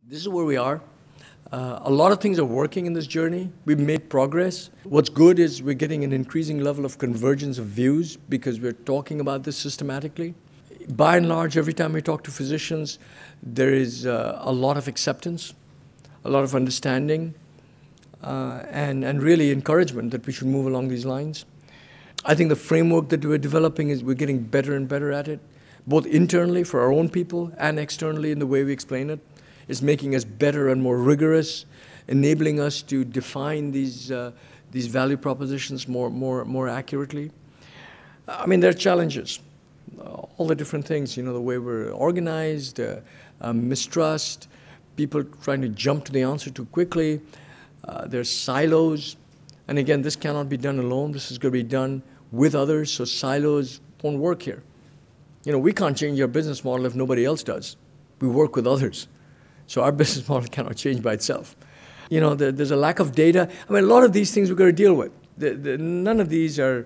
This is where we are. A lot of things are working in this journey. We've made progress. What's good is we're getting an increasing level of convergence of views because we're talking about this systematically. By and large, every time we talk to physicians, there is a lot of acceptance, a lot of understanding, and really encouragement that we should move along these lines. I think the framework that we're developing is we're getting better and better at it, both internally for our own people and externally in the way we explain it. It's making us better and more rigorous, enabling us to define these value propositions more accurately. I mean, there are challenges, all the different things, you know, the way we're organized, mistrust, people trying to jump to the answer too quickly. There's silos. And again, this cannot be done alone. This is going to be done with others, so silos won't work here. You know, we can't change our business model if nobody else does. We work with others. So our business model cannot change by itself. You know, there's a lack of data. I mean, a lot of these things we've got to deal with. None of these are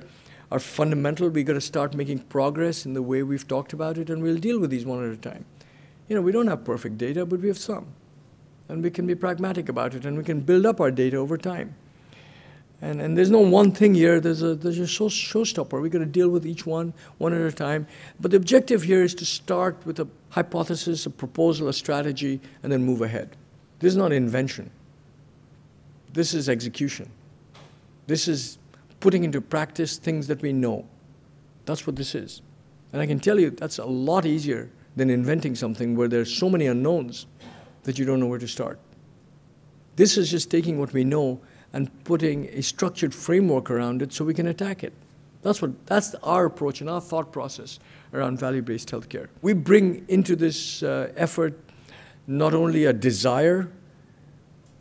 fundamental. We've got to start making progress in the way we've talked about it, and we'll deal with these one at a time. You know, we don't have perfect data, but we have some. And we can be pragmatic about it, and we can build up our data over time. And there's no one thing here. There's a showstopper. We've got to deal with each one at a time. But the objective here is to start with a hypothesis, a proposal, a strategy, and then move ahead. This is not invention. This is execution. This is putting into practice things that we know. That's what this is. And I can tell you that's a lot easier than inventing something where there's so many unknowns that you don't know where to start. This is just taking what we know and putting a structured framework around it so we can attack it. That's our approach and our thought process around value-based healthcare. We bring into this effort not only a desire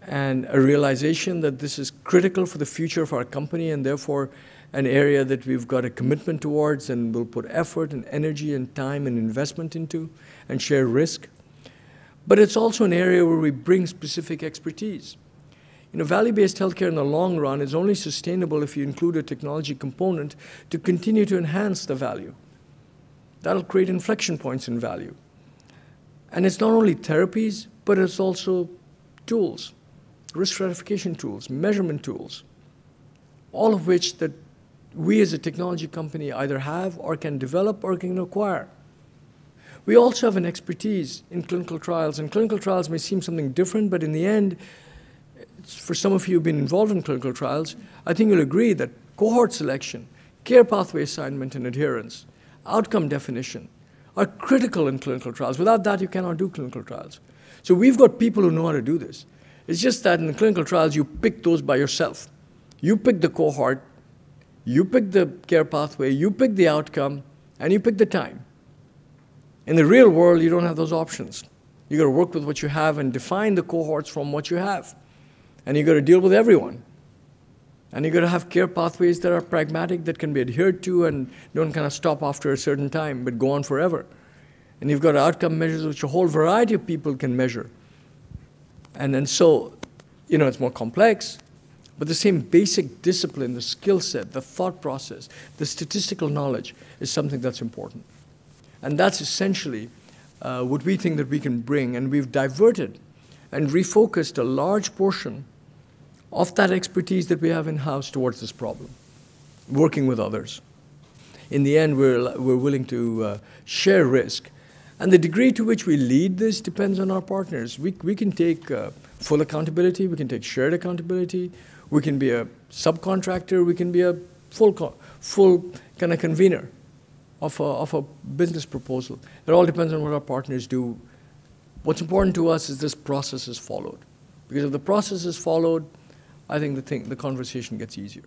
and a realization that this is critical for the future of our company and therefore an area that we've got a commitment towards and will put effort and energy and time and investment into and share risk, but it's also an area where we bring specific expertise. You know, value-based healthcare in the long run is only sustainable if you include a technology component to continue to enhance the value. That'll create inflection points in value. And it's not only therapies, but it's also tools, risk stratification tools, measurement tools, all of which that we as a technology company either have or can develop or can acquire. We also have an expertise in clinical trials, and clinical trials may seem something different, but in the end, for some of you who've been involved in clinical trials, I think you'll agree that cohort selection, care pathway assignment and adherence, outcome definition are critical in clinical trials. Without that, you cannot do clinical trials. So we've got people who know how to do this. It's just that in the clinical trials, you pick those by yourself. You pick the cohort, you pick the care pathway, you pick the outcome, and you pick the time. In the real world, you don't have those options. You've got to work with what you have and define the cohorts from what you have. And you've got to deal with everyone. And you've got to have care pathways that are pragmatic, that can be adhered to and don't kind of stop after a certain time, but go on forever. And you've got outcome measures which a whole variety of people can measure. And so, you know, it's more complex, but the same basic discipline, the skill set, the thought process, the statistical knowledge is something that's important. And that's essentially what we think that we can bring, and we've diverted and refocused a large portion of that expertise that we have in-house towards this problem, working with others. In the end, we're willing to share risk. And the degree to which we lead this depends on our partners. We can take full accountability, we can take shared accountability, we can be a subcontractor, we can be a full kind of convener of a business proposal. It all depends on what our partners do. What's important to us is this process is followed. Because if the process is followed, I think the conversation gets easier.